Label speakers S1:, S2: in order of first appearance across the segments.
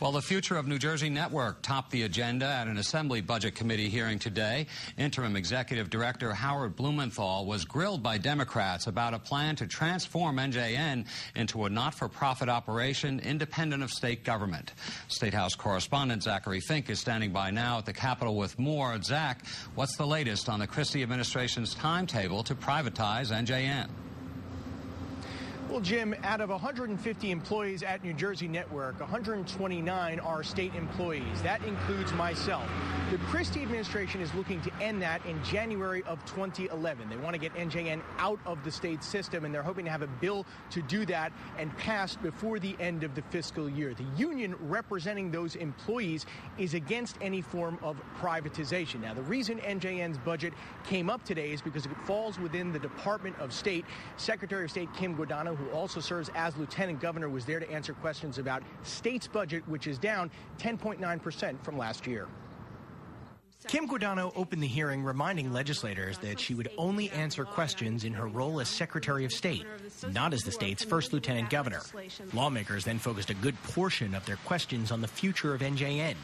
S1: Well, the future of New Jersey Network topped the agenda at an Assembly Budget Committee hearing today. Interim Executive Director Howard Blumenthal was grilled by Democrats about a plan to transform NJN into a not-for-profit operation independent of state government. State House correspondent Zachary Fink is standing by now at the Capitol with more. Zach, what's the latest on the Christie administration's timetable to privatize NJN?
S2: Well, Jim, out of 150 employees at New Jersey Network, 129 are state employees. That includes myself. The Christie administration is looking to end that in January of 2011. They want to get NJN out of the state system, and they're hoping to have a bill to do that and passed before the end of the fiscal year. The union representing those employees is against any form of privatization. Now, the reason NJN's budget came up today is because it falls within the Department of State. Secretary of State Kim Guadagno, who also serves as lieutenant governor, was there to answer questions about state's budget, which is down 10.9% from last year. Kim Guadagno opened the hearing reminding legislators that she would only answer questions in her role as Secretary of State, not as the state's first lieutenant governor. Lawmakers then focused a good portion of their questions on the future of NJN.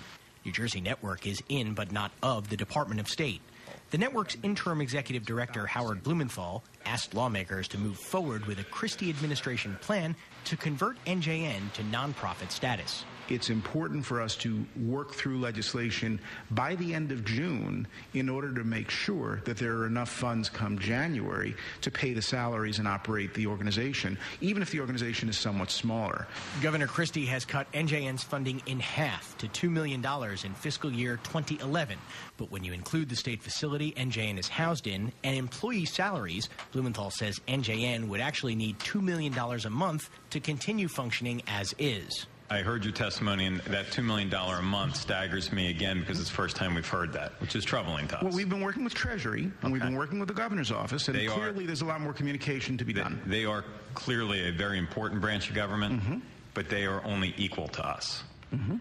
S2: New Jersey Network is in but not of the Department of State. The network's interim executive director, Howard Blumenthal, asked lawmakers to move forward with a Christie administration plan to convert NJN to nonprofit status.
S3: It's important for us to work through legislation by the end of June in order to make sure that there are enough funds come January to pay the salaries and operate the organization, even if the organization is somewhat smaller.
S2: Governor Christie has cut NJN's funding in half to $2 million in fiscal year 2011. But when you include the state facility NJN is housed in and employee salaries, Blumenthal says NJN would actually need $2 million a month to continue functioning as is.
S4: I heard your testimony, and that $2 million a month staggers me again because it's the first time we've heard that, which is troubling to us.
S3: Well, we've been working with Treasury, and we've been working with the governor's office, and clearly there's a lot more communication to be done.
S4: They are clearly a very important branch of government, but they are only equal to us.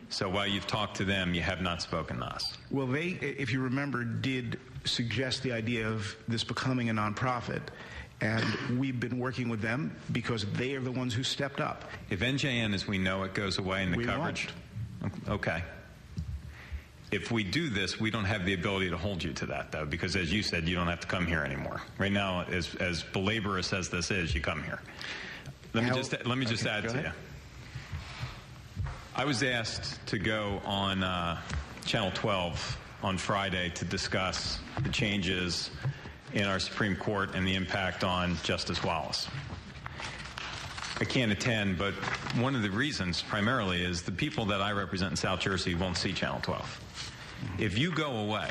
S4: So while you've talked to them, you have not spoken to us.
S3: Well, they, if you remember, did suggest the idea of this becoming a nonprofit. And we've been working with them because they are the ones who stepped up.
S4: If NJN as we know it goes away in the coverage, okay. If we do this, we don't have the ability to hold you to that, though, because as you said, you don't have to come here anymore. Right now, as belaborious as this is, you come here. Let me just add to you. I was asked to go on Channel 12 on Friday to discuss the changes in our Supreme Court and the impact on Justice Wallace. I can't attend, but one of the reasons primarily is the people that I represent in South Jersey won't see Channel 12. If you go away,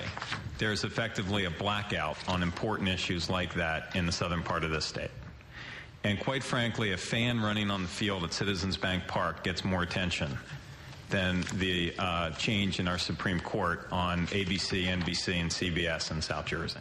S4: there's effectively a blackout on important issues like that in the southern part of this state. And quite frankly, a fan running on the field at Citizens Bank Park gets more attention than the change in our Supreme Court on ABC, NBC, and CBS in South Jersey.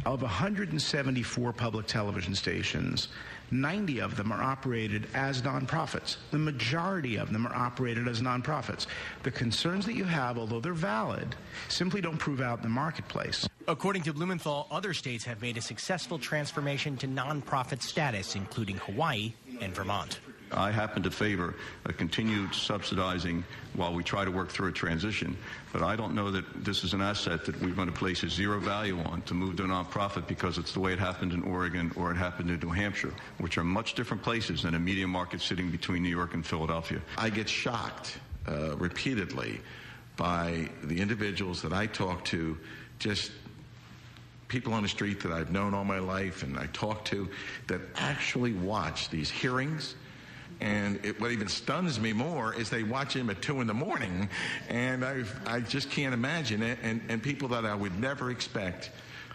S3: Of 174 public television stations, 90 of them are operated as nonprofits. The majority of them are operated as nonprofits. The concerns that you have, although they're valid, simply don't prove out in the marketplace.
S2: According to Blumenthal, other states have made a successful transformation to nonprofit status, including Hawaii and Vermont.
S5: I happen to favor a continued subsidizing while we try to work through a transition, but I don't know that this is an asset that we're going to place a zero value on to move to a nonprofit because it's the way it happened in Oregon or it happened in New Hampshire, which are much different places than a media market sitting between New York and Philadelphia.
S6: I get shocked repeatedly by the individuals that I talk to, just people on the street that I've known all my life and I talk to, that actually watch these hearings. And what even stuns me more is they watch him at 2 in the morning, and I just can't imagine it. And people that I would never expect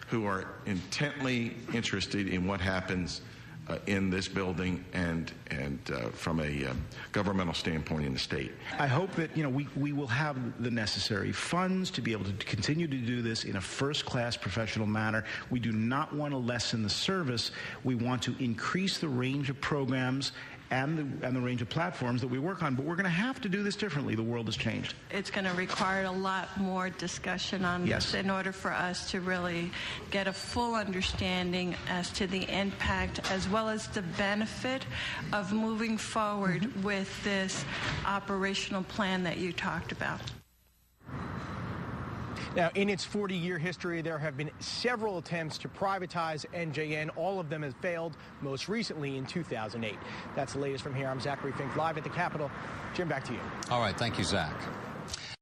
S6: who are intently interested in what happens in this building and from a governmental standpoint in the state.
S3: I hope that we will have the necessary funds to be able to continue to do this in a first-class professional manner. We do not want to lessen the service. We want to increase the range of programs and the range of platforms that we work on. But we're going to have to do this differently. The world has changed.
S7: It's going to require a lot more discussion on this in order for us to really get a full understanding as to the impact as well as the benefit of moving forward with this operational plan that you talked about.
S2: Now, in its 40-year history, there have been several attempts to privatize NJN. All of them have failed, most recently in 2008. That's the latest from here. I'm Zachary Fink, live at the Capitol. Jim, back to you.
S1: All right. Thank you, Zach.